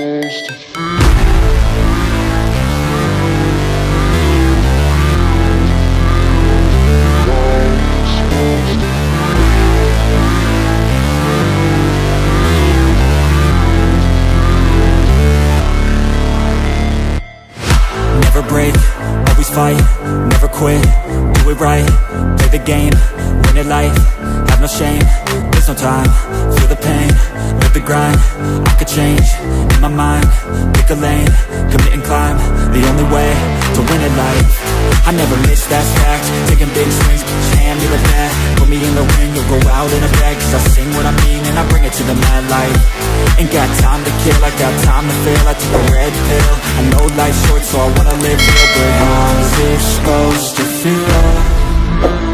supposed to feel. Never break, always fight, never quit, do it right, play the game, win it life, have no shame, there's no time, feel the pain, live the grind, I could change, in my mind, pick a lane, commit and climb, the only way to win it life, I never miss, that's fact, taking big swings, put your hand to the bat, put me in the ring, you'll go out in a bag, cause I sing what I mean and I bring it to the mad light, ain't got time to kill, I got time to feel, I took a red pill, I know life's short so I wanna live real, but how's it supposed to feel?